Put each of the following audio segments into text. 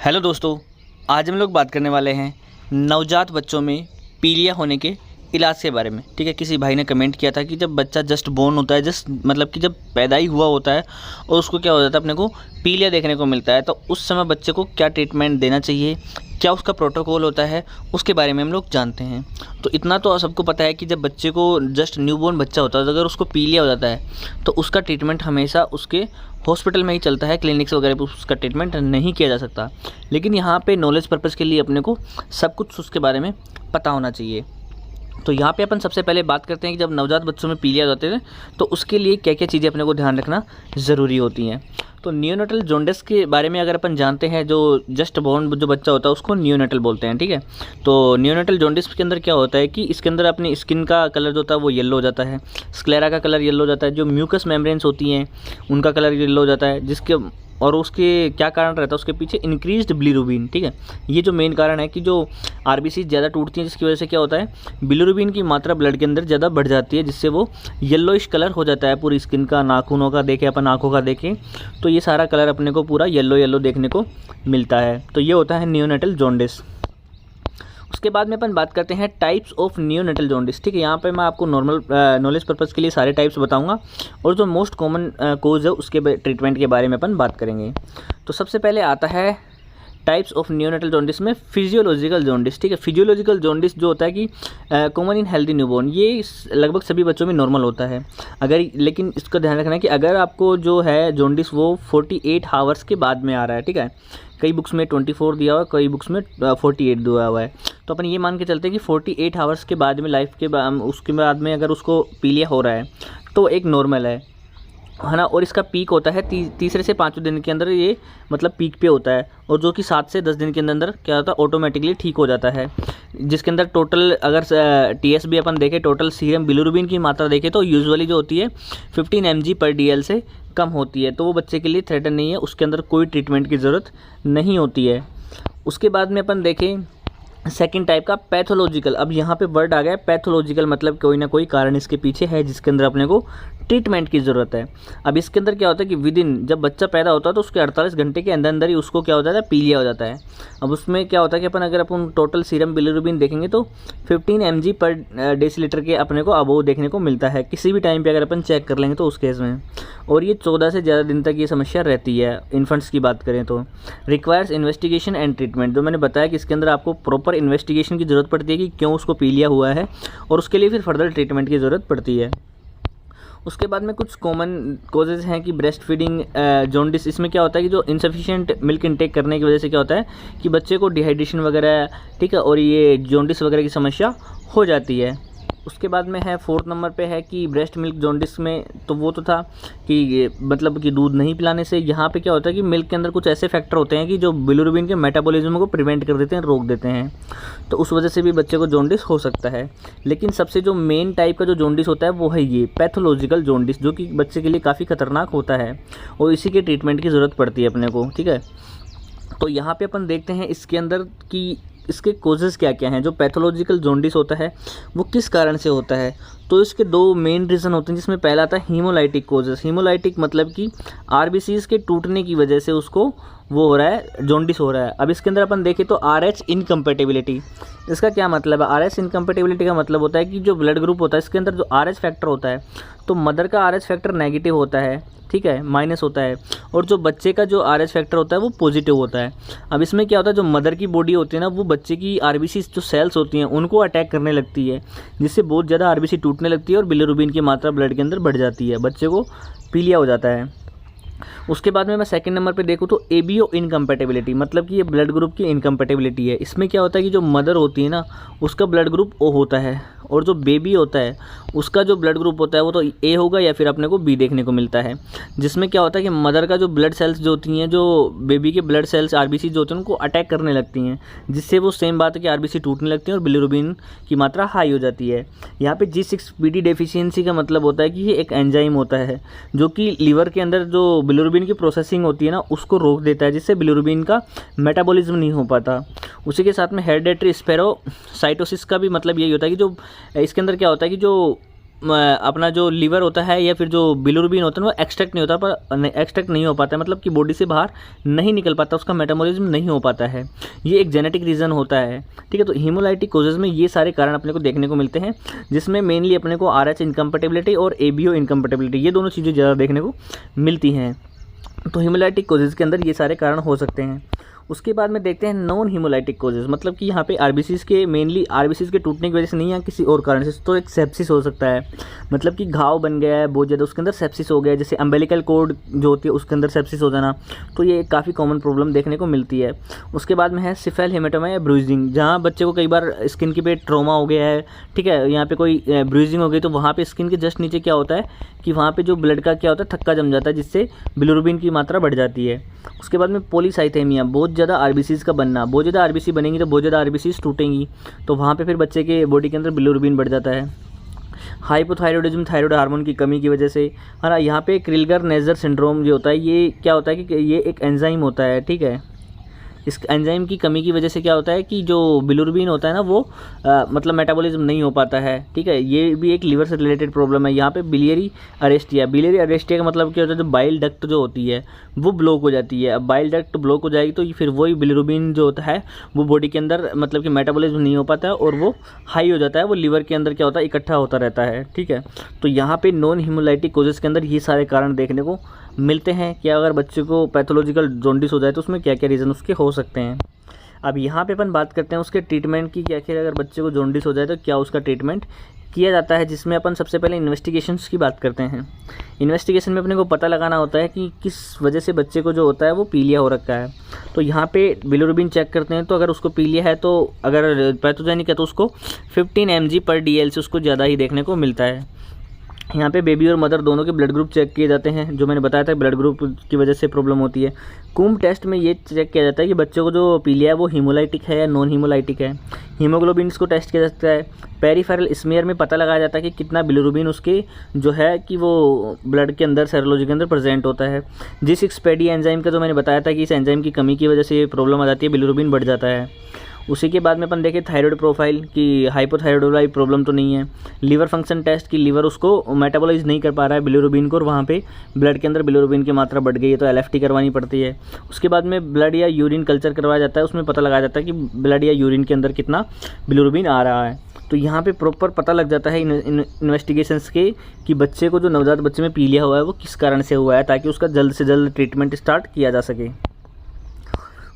Hello दोस्तों, आज हम लोग बात करने वाले हैं नवजात बच्चों में पीलिया होने के इलाज के बारे में। ठीक है, किसी भाई ने कमेंट किया था कि जब बच्चा जस्ट बोर्न होता है, जस्ट मतलब कि जब पैदा ही हुआ होता है और उसको क्या हो जाता है, अपने को पीलिया देखने को मिलता है, तो उस समय बच्चे को क्या ट्रीटमेंट देना चाहिए, क्या उसका प्रोटोकॉल होता है, उसके बारे में हम लोग जानते हैं। तो इतना तो सबको पता है कि जब बच्चे को जस्ट न्यूबॉर्न बच्चा होता है, तो अगर उसको पीलिया हो जाता है तो उसका ट्रीटमेंट हमेशा उसके हॉस्पिटल में ही चलता है, क्लिनिक्स वगैरह पे उसका ट्रीटमेंट नहीं किया जा सकता। लेकिन यहाँ पे नॉलेज पर्पज़ के लिए अपने को सब कुछ उसके बारे में पता होना चाहिए। तो यहाँ पे अपन सबसे पहले बात करते हैं कि जब नवजात बच्चों में पीलिया हो जाते हैं तो उसके लिए क्या क्या चीज़ें अपने को ध्यान रखना ज़रूरी होती हैं। तो नियोनेटल जॉन्डिस के बारे में अगर अपन जानते हैं, जो जस्ट बोर्न जो बच्चा होता है उसको नियोनेटल बोलते हैं। ठीक है, तो नियोनेटल जॉन्डिस के अंदर क्या होता है कि इसके अंदर अपनी स्किन का कलर जो होता है वो येलो हो जाता है, स्क्लेरा का कलर येलो हो जाता है, जो म्यूकस मेम्ब्रेन्स होती हैं उनका कलर येलो हो जाता है, जिसके और उसके क्या कारण रहता है, उसके पीछे इंक्रीज्ड बिलिरुबिन। ठीक है, ये जो मेन कारण है कि जो आरबीसी ज़्यादा टूटती हैं, जिसकी वजह से क्या होता है, बिलिरुबिन की मात्रा ब्लड के अंदर ज़्यादा बढ़ जाती है, जिससे वो येलोइश कलर हो जाता है पूरी स्किन का। नाखूनों का देखें अपन, आँखों का देखें तो ये सारा कलर अपने को पूरा येलो येलो देखने को मिलता है। तो ये होता है नियोनेटल जॉन्डिस। उसके बाद में अपन बात करते हैं टाइप्स ऑफ नियोनेटल जॉन्डिस। ठीक है, यहाँ पे मैं आपको नॉर्मल नॉलेज पर्पज़ के लिए सारे टाइप्स बताऊंगा और जो मोस्ट कॉमन कोज है उसके ट्रीटमेंट के बारे में अपन बात करेंगे। तो सबसे पहले आता है टाइप्स ऑफ नियोनेटल जॉन्डिस में फिजियोलॉजिकल जॉन्डिस। ठीक है, फिजियोलॉजिकल जॉन्डिस जो होता है कि कॉमन इन हेल्दी न्यूबॉर्न, ये लगभग सभी बच्चों में नॉर्मल होता है। लेकिन इसका ध्यान रखना है कि अगर आपको जो है जॉन्डिस वो 48 आवर्स के बाद में आ रहा है। ठीक है, कई बुक्स में 24 दिया हुआ है, कई बुक्स में 48 दिया हुआ है। तो अपन ये मान के चलते हैं कि 48 आवर्स के बाद में लाइफ के उसके बाद में अगर उसको पीलिया हो रहा है तो एक नॉर्मल है ना। और इसका पीक होता है तीसरे से 5वें दिन के अंदर, ये मतलब पीक पे होता है, और जो कि 7 से 10 दिन के अंदर क्या होता है, ऑटोमेटिकली ठीक हो जाता है। जिसके अंदर टोटल अगर टीएसबी अपन देखें, टोटल सीरम बिलिरुबिन की मात्रा देखें तो यूजुअली जो होती है 15 mg/dl से कम होती है, तो वो बच्चे के लिए थ्रेटन नहीं है, उसके अंदर कोई ट्रीटमेंट की ज़रूरत नहीं होती है। उसके बाद में अपन देखें सेकंड टाइप का पैथोलॉजिकल। अब यहाँ पे वर्ड आ गया है पैथोलॉजिकल, मतलब कोई ना कोई कारण इसके पीछे है जिसके अंदर अपने को ट्रीटमेंट की ज़रूरत है। अब इसके अंदर क्या होता है कि विदिन जब बच्चा पैदा होता है तो उसके 48 घंटे के अंदर अंदर ही उसको क्या हो जाता है, पीलिया हो जाता है। अब उसमें क्या होता है कि अगर अपन टोटल सीरम बिलिरुबिन देखेंगे तो 15 mg/dl के अपने को अबोव देखने को मिलता है किसी भी टाइम पे अगर अपन चेक कर लेंगे तो उस केस में। और ये 14 से ज़्यादा दिन तक ये समस्या रहती है। इन्फेंट्स की बात करें तो रिक्वायर्स इन्वेस्टिगेशन एंड ट्रीटमेंट, जो मैंने बताया कि इसके अंदर आपको प्रॉपर इन्वेस्टिगेशन की ज़रूरत पड़ती है कि क्यों उसको पीलिया हुआ है, और उसके लिए फिर फर्दर ट्रीटमेंट की ज़रूरत पड़ती है। उसके बाद में कुछ कॉमन कोजेज़ हैं कि ब्रेस्ट फीडिंग जॉन्डिस। इसमें क्या होता है कि जो इनसफिशिएंट मिल्क इनटेक करने की वजह से क्या होता है कि बच्चे को डिहाइड्रेशन वगैरह, ठीक है, और ये जॉन्डिस वगैरह की समस्या हो जाती है। उसके बाद में है 4th नंबर पे है कि ब्रेस्ट मिल्क जॉन्डिस में, तो वो तो था कि मतलब कि दूध नहीं पिलाने से। यहाँ पे क्या होता है कि मिल्क के अंदर कुछ ऐसे फैक्टर होते हैं कि जो बिलिरुबिन के मेटाबॉलिज्म को प्रिवेंट कर देते हैं, रोक देते हैं, तो उस वजह से भी बच्चे को जॉन्डिस हो सकता है। लेकिन सबसे जो मेन टाइप का जो जॉन्डिस होता है वो है ये पैथोलॉजिकल जॉन्डिस, जो कि बच्चे के लिए काफ़ी खतरनाक होता है और इसी के ट्रीटमेंट की ज़रूरत पड़ती है अपने को। ठीक है, तो यहाँ पे अपन देखते हैं इसके अंदर कि इसके कोजेज़ क्या क्या हैं। जो पैथोलॉजिकल जॉन्डिस होता है वो किस कारण से होता है, तो इसके 2 मेन रीज़न होते हैं, जिसमें पहला आता है हीमोलाइटिक कोजेस। हीमोलाइटिक मतलब कि आरबीसीज़ के टूटने की वजह से उसको वो हो रहा है, जॉन्डिस हो रहा है। अब इसके अंदर अपन देखें तो RH इनकम्पेटिबिलिटी, इसका क्या मतलब है? RH इनकम्पेटिबिलिटी का मतलब होता है कि जो ब्लड ग्रुप होता है इसके अंदर जो RH फैक्टर होता है, तो मदर का RH फैक्टर नेगेटिव होता है, ठीक है, माइनस होता है, और जो बच्चे का जो RH फैक्टर होता है वो पॉजिटिव होता है। अब इसमें क्या होता है, जो मदर की बॉडी होती है ना, वो बच्चे की आरबीसी जो सेल्स होती हैं उनको अटैक करने लगती है, जिससे बहुत ज़्यादा आरबीसी टूटने लगती है और बिलिरुबिन की मात्रा ब्लड के अंदर बढ़ जाती है, बच्चे को पीलिया हो जाता है। उसके बाद में मैं सेकंड नंबर पे देखूँ तो ABO इनकम्पेटिबिलिटी, मतलब कि ये ब्लड ग्रुप की इनकम्पेटिबिलिटी है। इसमें क्या होता है कि जो मदर होती है ना उसका ब्लड ग्रुप O होता है, और जो बेबी होता है उसका जो ब्लड ग्रुप होता है वो तो A होगा या फिर अपने को B देखने को मिलता है। जिसमें क्या होता है कि मदर का जो ब्लड सेल्स जो होती हैं, जो बेबी के ब्लड सेल्स RBC जो होते हैं उनको अटैक करने लगती हैं, जिससे वो सेम बात है कि RBC टूटने लगती है और बिलिरुबिन की मात्रा हाई हो जाती है। यहाँ पे G6PD डेफिशिएंसी का मतलब होता है कि ये एक एंजाइम होता है जो कि लीवर के अंदर जो बिलिरुबिन की प्रोसेसिंग होती है ना उसको रोक देता है, जिससे बिलिरुबिन का मेटाबॉलिज्म नहीं हो पाता। उसी के साथ में हेरिडेटरी स्पेरोसाइटोसिस का भी मतलब यही होता है कि जो इसके अंदर क्या होता है कि जो अपना जो लीवर होता है या फिर जो बिलिरुबिन होता है वो एक्सट्रैक्ट नहीं होता, पर एक्सट्रैक्ट नहीं हो पाता है, मतलब कि बॉडी से बाहर नहीं निकल पाता, उसका मेटाबॉलिज्म नहीं हो पाता है। ये एक जेनेटिक रीज़न होता है, ठीक है। तो हीमोलाइटिक कोजेज़ में ये सारे कारण अपने को देखने को मिलते हैं, जिसमें मेनली अपने को RH इनकम्पेटिबिलिटी और ABO इनकम्पेटिबिलिटी, ये दोनों चीज़ें ज़्यादा देखने को मिलती हैं। तो हीमोलाइटिक कोजेज़ के अंदर ये सारे कारण हो सकते हैं। उसके बाद में देखते हैं नॉन हीमोलाइटिक कोजेज़, मतलब कि यहाँ पे आरबीसीज़ के मेनली आरबीसीज़ के टूटने की वजह से नहीं या किसी और कारण से, तो एक सेप्सिस हो सकता है, मतलब कि घाव बन गया है बहुत ज़्यादा, उसके अंदर सेप्सिस हो गया है, जैसे अम्बिलिकल कॉर्ड जो होती है उसके अंदर सेप्सिस हो जाना, तो ये एक काफ़ी कॉमन प्रॉब्लम देखने को मिलती है। उसके बाद में है सिफेल हेमेटोमा या ब्रूइजिंग, जहाँ बच्चे को कई बार स्किन के पे ट्रॉमा हो गया है, ठीक है, यहाँ पे कोई ब्रूइजिंग हो गई, तो वहाँ पे स्किन के जस्ट नीचे क्या होता है कि वहाँ पे जो ब्लड का क्या होता है थक्का जम जाता है, जिससे बिलिरुबिन की मात्रा बढ़ जाती है। उसके बाद में पॉलीसाइथेमिया, बहुत ज़्यादा आरबीसीज़ का बनना, बहुत ज़्यादा आरबीसी बनेंगी तो बहुत ज़्यादा आरबीसीज़ टूटेंगी, तो वहाँ पे फिर बच्चे के बॉडी के अंदर बिलिरुबिन बढ़ जाता है। हाइपोथायरॉयडिज्म, थायराइड हार्मोन की कमी की वजह से, है ना। यहाँ पे क्रिलगर नेजर सिंड्रोम जो होता है, ये क्या होता है कि ये एक एंजाइम होता है, ठीक है। इस एंजाइम की कमी की वजह से क्या होता है कि जो बिलिरुबिन होता है ना वो मतलब मेटाबॉलिज्म नहीं हो पाता है, ठीक है। ये भी एक लीवर से रिलेटेड प्रॉब्लम है। यहाँ पे बिलियरी अरेस्टिया, बिलियरी अरेस्टिया का मतलब क्या होता है, जो बाइल डक्ट जो होती है वो ब्लॉक हो जाती है। अब बाइल डक्ट ब्लॉक हो जाएगी तो फिर वही बिलिरुबिन जो होता है वो बॉडी के अंदर मतलब कि मेटाबॉलिज्म नहीं हो पाता है और वो हाई हो जाता है, वो लीवर के अंदर क्या होता है इकट्ठा होता रहता है, ठीक है। तो यहाँ पे नॉन हीमोलाइटिक कोजेस के अंदर ये सारे कारण देखने को मिलते हैं कि अगर बच्चे को पैथोलॉजिकल जॉन्डिस हो जाए तो उसमें क्या क्या रीज़न उसके हो सकते हैं। अब यहाँ पे अपन बात करते हैं उसके ट्रीटमेंट की, क्या क्या अगर बच्चे को जॉन्डिस हो जाए तो क्या उसका ट्रीटमेंट किया जाता है, जिसमें अपन सबसे पहले इन्वेस्टिगेशंस की बात करते हैं। इन्वेस्टिगेशन में अपने को पता लगाना होता है कि किस वजह से बच्चे को जो होता है वो पीलिया हो रखा है। तो यहाँ पे बिलिरुबिन चेक करते हैं, तो अगर उसको पीलिया है तो अगर पैथोजेनिक है तो उसको 15 mg/dl से उसको ज़्यादा ही देखने को मिलता है। यहाँ पे बेबी और मदर दोनों के ब्लड ग्रुप चेक किए जाते हैं, जो मैंने बताया था ब्लड ग्रुप की वजह से प्रॉब्लम होती है। कूम टेस्ट में ये चेक किया जाता है कि बच्चे को जो पीलिया है वो हीमोलाइटिक है या नॉन हीमोलाइटिक है। हीमोग्लोबिन को टेस्ट किया जाता है। पेरिफेरल स्मीयर में पता लगाया जाता है कि कितना बिलिरुबिन उसके जो है कि वो ब्लड के अंदर सेरोलॉजी के अंदर प्रेजेंट होता है। G6 पैडी एंजाइम का जो मैंने बताया था कि इस एंजाइम की कमी की वजह से ये प्रॉब्लम आ जाती है, बिलिरुबिन बढ़ जाता है। उसी के बाद में अपन देखें थायराइड प्रोफाइल की हाइपोथायराइड वाली प्रॉब्लम तो नहीं है। लीवर फंक्शन टेस्ट की लीवर उसको मेटाबोलाइज नहीं कर पा रहा है बिलिरुबिन को, और वहाँ पे ब्लड के अंदर बिलिरुबिन की मात्रा बढ़ गई है, तो LFT करवानी पड़ती है। उसके बाद में ब्लड या यूरिन कल्चर करवाया जाता है, उसमें पता लगाया जाता है कि ब्लड या यूरिन के अंदर कितना बिलिरुबिन आ रहा है। तो यहाँ पे प्रॉपर पता लग जाता है इन्वेस्टिगेशंस के कि बच्चे को जो नवजात बच्चे में पीलिया हुआ है वो किस कारण से हुआ है, ताकि उसका जल्द से जल्द ट्रीटमेंट स्टार्ट किया जा सके।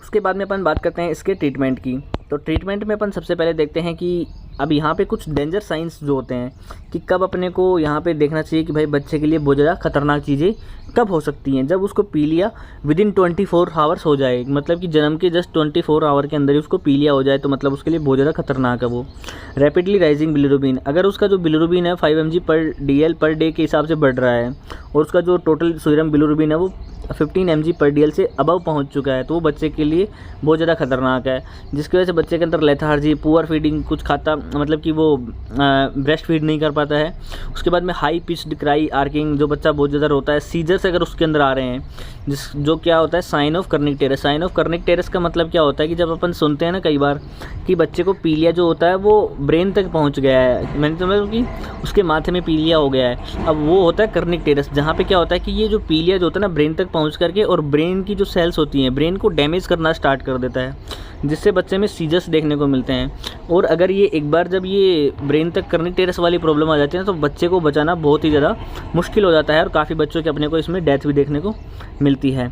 उसके बाद में अपन बात करते हैं इसके ट्रीटमेंट की। तो ट्रीटमेंट में अपन सबसे पहले देखते हैं कि अब यहाँ पे कुछ डेंजर साइंस जो होते हैं कि कब अपने को यहाँ पे देखना चाहिए कि भाई बच्चे के लिए बहुत ज़्यादा खतरनाक चीज़ें कब हो सकती हैं। जब उसको पीलिया विदिन 24 आवर्स हो जाए, मतलब कि जन्म के जस्ट 24 आवर के अंदर ही उसको पीलिया हो जाए, तो मतलब उसके लिए बहुत ज़्यादा खतरनाक है वो। रैपिडली राइजिंग बिलिरुबिन, अगर उसका जो बिलिरुबिन है 5 mg/dl पर डे के हिसाब से बढ़ रहा है और उसका जो टोटल सीरम बिलिरुबिन है वो 15 mg/dl से अबव पहुंच चुका है, तो वो बच्चे के लिए बहुत ज़्यादा खतरनाक है, जिसकी वजह से बच्चे के अंदर लेथार्जी, पुअर फीडिंग, कुछ खाता मतलब कि वो ब्रेस्ट फीड नहीं कर पाता है। उसके बाद में हाई पिच्ड क्राई, आर्किंग, जो बच्चा बहुत ज़्यादा रोता है, सीजर्स अगर उसके अंदर आ रहे हैं, जो क्या होता है साइन ऑफ कर्निक टेरस। साइन ऑफ कर्निक टेरस का मतलब क्या होता है कि जब अपन सुनते हैं ना कई बार कि बच्चे को पीलिया जो होता है वो ब्रेन तक पहुँच गया है, मैंने तो मतलब कि उसके माथे में पीलिया हो गया है, अब वो होता है कर्निक टेरस, जहाँ पे क्या होता है कि ये जो पीलिया जो होता है ना ब्रेन तक पहुँच करके और ब्रेन की जो सेल्स होती हैं ब्रेन को डैमेज करना स्टार्ट कर देता है, जिससे बच्चे में सीजर्स देखने को मिलते हैं। और अगर ये एक बार जब ये ब्रेन तक कर्निक टेरस वाली प्रॉब्लम आ जाती है ना, तो बच्चे को बचाना बहुत ही ज़्यादा मुश्किल हो जाता है और काफ़ी बच्चों के अपने को इसमें डेथ भी देखने को मिलती है।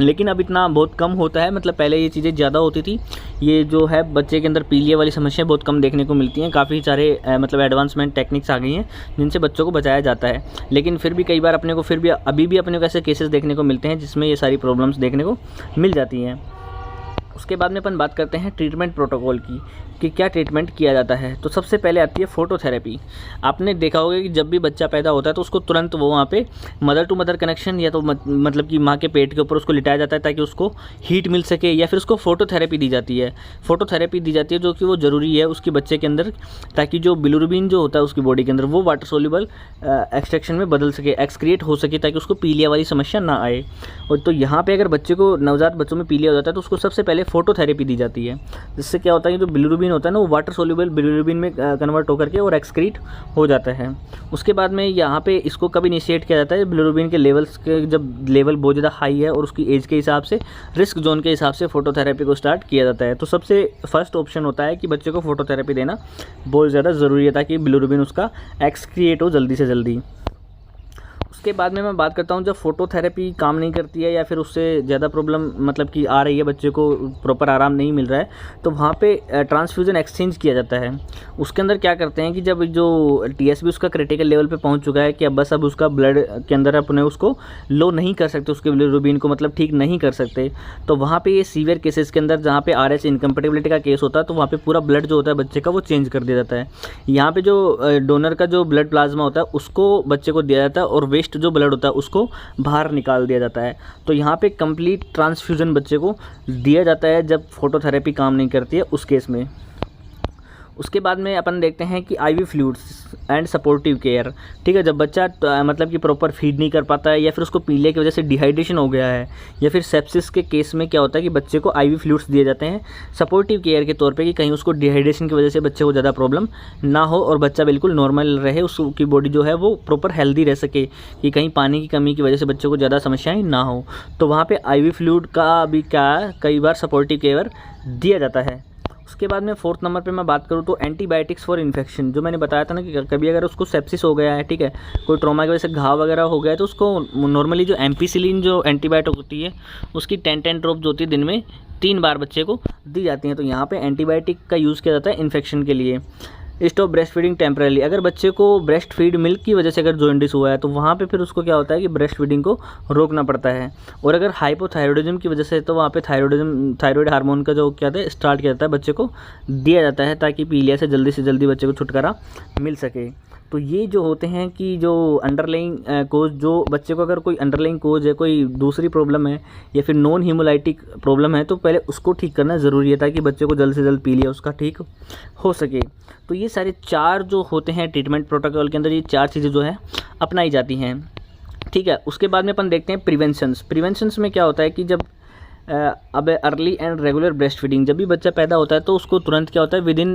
लेकिन अब इतना बहुत कम होता है, मतलब पहले ये चीज़ें ज़्यादा होती थी। ये जो है बच्चे के अंदर पीलिया वाली समस्या बहुत कम देखने को मिलती हैं, काफ़ी सारे मतलब एडवांसमेंट टेक्निक्स आ गई हैं जिनसे बच्चों को बचाया जाता है। लेकिन फिर भी कई बार अपने को अभी भी अपने को ऐसे केसेस देखने को मिलते हैं जिसमें ये सारी प्रॉब्लम्स देखने को मिल जाती हैं। उसके बाद में अपन बात करते हैं ट्रीटमेंट प्रोटोकॉल की कि क्या ट्रीटमेंट किया जाता है। तो सबसे पहले आती है फोटोथेरेपी। आपने देखा होगा कि जब भी बच्चा पैदा होता है तो उसको तुरंत वो वहाँ पे मदर टू मदर कनेक्शन या तो मतलब कि माँ के पेट के ऊपर उसको लिटाया जाता है ताकि उसको हीट मिल सके, या फिर उसको फोटोथेरेपी दी जाती है। फोटोथेरेपी दी जाती है जो कि वो ज़रूरी है उसके बच्चे के अंदर, ताकि जो बिलिरुबिन जो होता है उसकी बॉडी के अंदर वो वाटर सोल्यूबल एक्सट्रैक्शन में बदल सके, एक्सक्रिएट हो सके, ताकि उसको पीलिया वाली समस्या ना आए। और तो यहाँ पर अगर बच्चे को नवजात बच्चों में पीलिया हो जाता है तो उसको सबसे पहले फोटोथेरेपी दी जाती है, जिससे क्या होता है कि जो बिलिरुबिन होता है ना वो वाटर सोल्यूबल बिलिरुबिन में कन्वर्ट होकर के और एक्सक्रीट हो जाता है। उसके बाद में यहाँ पे इसको कब इनिशिएट किया जाता है, बिलिरुबिन के लेवल्स के जब लेवल बहुत ज़्यादा हाई है और उसकी एज के हिसाब से, रिस्क जोन के हिसाब से फोटोथेरेपी को स्टार्ट किया जाता है। तो सबसे फर्स्ट ऑप्शन होता है कि बच्चे को फोटोथेरेपी देना बहुत ज़्यादा ज़रूरी है ताकि बिलिरुबिन उसका एक्सक्रिएट हो जल्दी से जल्दी। उसके बाद में मैं बात करता हूँ जब फोटोथेरेपी काम नहीं करती है या फिर उससे ज़्यादा प्रॉब्लम मतलब कि आ रही है, बच्चे को प्रॉपर आराम नहीं मिल रहा है, तो वहाँ पे ट्रांसफ्यूज़न एक्सचेंज किया जाता है। उसके अंदर क्या करते हैं कि जब जो टीएसबी उसका क्रिटिकल लेवल पे पहुँच चुका है कि अब उसका ब्लड के अंदर अपने उसको लो नहीं कर सकते, उसके बिलिरुबिन को मतलब ठीक नहीं कर सकते, तो वहाँ पर ये सीवियर केसेस के अंदर जहाँ पे RH इनकम्पेटिबिलिटी का केस होता है तो वहाँ पर पूरा ब्लड जो होता है बच्चे का वो चेंज कर दिया जाता है। यहाँ पर जो डोनर का जो ब्लड प्लाज्मा होता है उसको बच्चे को दिया जाता है और वेस्ट जो ब्लड होता है उसको बाहर निकाल दिया जाता है। तो यहाँ पे कंप्लीट ट्रांसफ्यूजन बच्चे को दिया जाता है जब फोटोथेरेपी काम नहीं करती है उस केस में। उसके बाद में अपन देखते हैं कि IV fluids and supportive care, ठीक है। जब बच्चा मतलब कि प्रॉपर फीड नहीं कर पाता है या फिर उसको पीलिया की वजह से डिहाइड्रेशन हो गया है या फिर सेप्सिस के केस में क्या होता है कि बच्चे को IV फ्लूइड्स दिए जाते हैं सपोर्टिव केयर के तौर पे कि कहीं उसको डिहाइड्रेशन की वजह से बच्चे को ज़्यादा प्रॉब्लम ना हो और बच्चा बिल्कुल नॉर्मल रहे, उसकी बॉडी जो है वो प्रॉपर हेल्दी रह सके, कि कहीं पानी की कमी की वजह से बच्चे को ज़्यादा समस्याएँ ना हो। तो वहाँ पर IV फ्लूइड का भी क्या कई बार सपोर्टिव केयर दिया जाता है। उसके बाद में 4th नंबर पे मैं बात करूँ तो एंटीबायोटिक्स फॉर इन्फेक्शन, जो मैंने बताया था ना कि कभी अगर उसको सेप्सिस हो गया है, ठीक है, कोई ट्रॉमा की वजह से घाव वगैरह हो गया है, तो उसको नॉर्मली जो एम्पिसिलिन जो एंटीबायोटिक होती है उसकी 10 ड्रॉप जो होती है दिन में 3 बार बच्चे को दी जाती हैं। तो यहाँ पे एंटीबायोटिक का यूज़ किया जाता है इन्फेक्शन के लिए। स्टॉप ब्रेस्ट फीडिंग टेम्परेली, अगर बच्चे को ब्रेस्ट फीड मिल्क की वजह से अगर जॉन्डिस हुआ है तो वहाँ पे फिर उसको क्या होता है कि ब्रेस्ट फीडिंग को रोकना पड़ता है। और अगर हाइपोथायरॉयडिज्म की वजह से तो वहाँ पे थायराइड हार्मोन का जो क्या है स्टार्ट किया जाता है, बच्चे को दिया जाता है ताकि पीलिया से जल्दी बच्चे को छुटकारा मिल सके। तो ये जो होते हैं कि जो अंडरलाइंग कोज, जो बच्चे को अगर कोई अंडरलाइंग कोज है, कोई दूसरी प्रॉब्लम है या फिर नॉन हीमोलाइटिक प्रॉब्लम है तो पहले उसको ठीक करना ज़रूरी है ताकि बच्चे को जल्द से जल्द पीलिया उसका ठीक हो सके। तो ये सारे 4 जो होते हैं ट्रीटमेंट प्रोटोकॉल के अंदर, ये 4 चीज़ें जो है अपनाई जाती हैं, ठीक है। उसके बाद में अपन देखते हैं प्रिवेंशंस में क्या होता है कि जब अब early and regular breast feeding, जब भी बच्चा पैदा होता है तो उसको तुरंत क्या होता है विदिन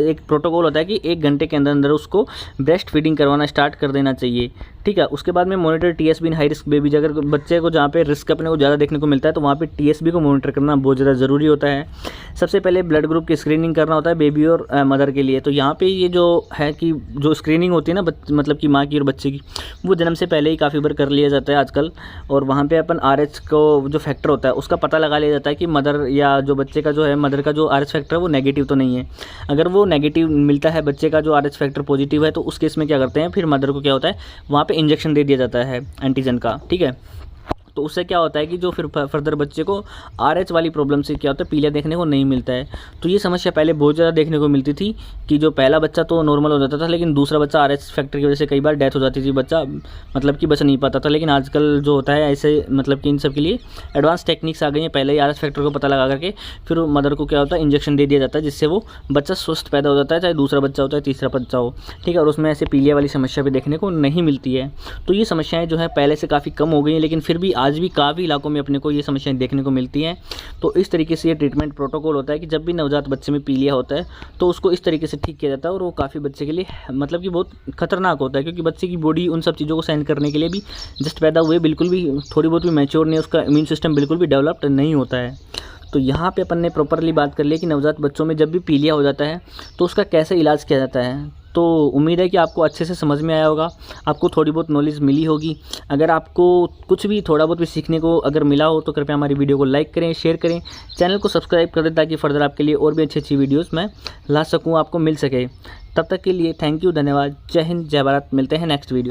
एक प्रोटोकॉल होता है कि 1 घंटे के अंदर उसको ब्रेस्ट फीडिंग करवाना स्टार्ट कर देना चाहिए, ठीक है। उसके बाद में मॉनिटर TSB इन हाई रिस्क बेबीज, अगर बच्चे को जहाँ पे रिस्क अपने को ज़्यादा देखने को मिलता है तो वहाँ पे TSB को मॉनिटर करना बहुत ज़्यादा ज़रूरी होता है। सबसे पहले ब्लड ग्रुप की स्क्रीनिंग करना होता है बेबी और मदर के लिए। तो यहाँ पे ये जो है कि जो स्क्रीनिंग होती है ना मतलब कि माँ की और बच्चे की, वो जन्म से पहले ही काफ़ी बार कर लिया जाता है आजकल। और वहाँ पर अपन RH को जो फैक्टर होता है उसका पता लगा लिया जाता है कि मदर या जो बच्चे का जो है मदर का जो RH फैक्टर है वो नेगेटिव तो नहीं है। अगर वो नेगेटिव मिलता है, बच्चे का जो RH फैक्टर पॉजिटिव है, तो उस केस में क्या करते हैं फिर मदर को क्या होता है वहाँ पे इंजेक्शन दे दिया जाता है एंटीजन का, ठीक है। तो उससे क्या होता है कि जो फिर फर्दर बच्चे को RH वाली प्रॉब्लम से क्या होता है पीलिया देखने को नहीं मिलता है। तो ये समस्या पहले बहुत ज़्यादा देखने को मिलती थी कि जो पहला बच्चा तो नॉर्मल हो जाता था लेकिन दूसरा बच्चा RH फैक्टर की वजह से कई बार डेथ हो जाती थी, बच्चा मतलब कि बच नहीं पाता था। लेकिन आजकल जो होता है ऐसे मतलब कि इन सब के लिए एडवांस टेक्निक्स आ गई हैं, पहले ही RH फैक्टर को पता लगा करके फिर मदर को क्या होता है इंजेक्शन दे दिया जाता है, जिससे वो बच्चा स्वस्थ पैदा हो जाता है, चाहे दूसरा बच्चा होता है तीसरा बच्चा हो, ठीक है। और उसमें ऐसे पीलिया वाली समस्या भी देखने को नहीं मिलती है। तो ये समस्याएँ जो है पहले से काफ़ी कम हो गई हैं, लेकिन फिर भी आज भी काफ़ी इलाकों में अपने को ये समस्याएं देखने को मिलती हैं। तो इस तरीके से ये ट्रीटमेंट प्रोटोकॉल होता है कि जब भी नवजात बच्चे में पीलिया होता है तो उसको इस तरीके से ठीक किया जाता है। और वो काफ़ी बच्चे के लिए मतलब कि बहुत खतरनाक होता है, क्योंकि बच्चे की बॉडी उन सब चीज़ों को सहन करने के लिए भी जस्ट पैदा हुए बिल्कुल भी थोड़ी बहुत भी मैच्योर नहीं है, उसका इम्यून सिस्टम बिल्कुल भी डेवलप्ड नहीं होता है। तो यहाँ पे अपन ने प्रॉपरली बात कर ली कि नवजात बच्चों में जब भी पीलिया हो जाता है तो उसका कैसे इलाज किया जाता है। तो उम्मीद है कि आपको अच्छे से समझ में आया होगा, आपको थोड़ी बहुत नॉलेज मिली होगी। अगर आपको कुछ भी थोड़ा बहुत भी सीखने को अगर मिला हो तो कृपया हमारी वीडियो को लाइक करें, शेयर करें, चैनल को सब्सक्राइब कर दें ताकि फर्दर आपके लिए और भी अच्छी वीडियोस मैं ला सकूं, आपको मिल सके। तब तक के लिए थैंक यू, धन्यवाद, जय हिंद, जय भारत। मिलते हैं नेक्स्ट वीडियो।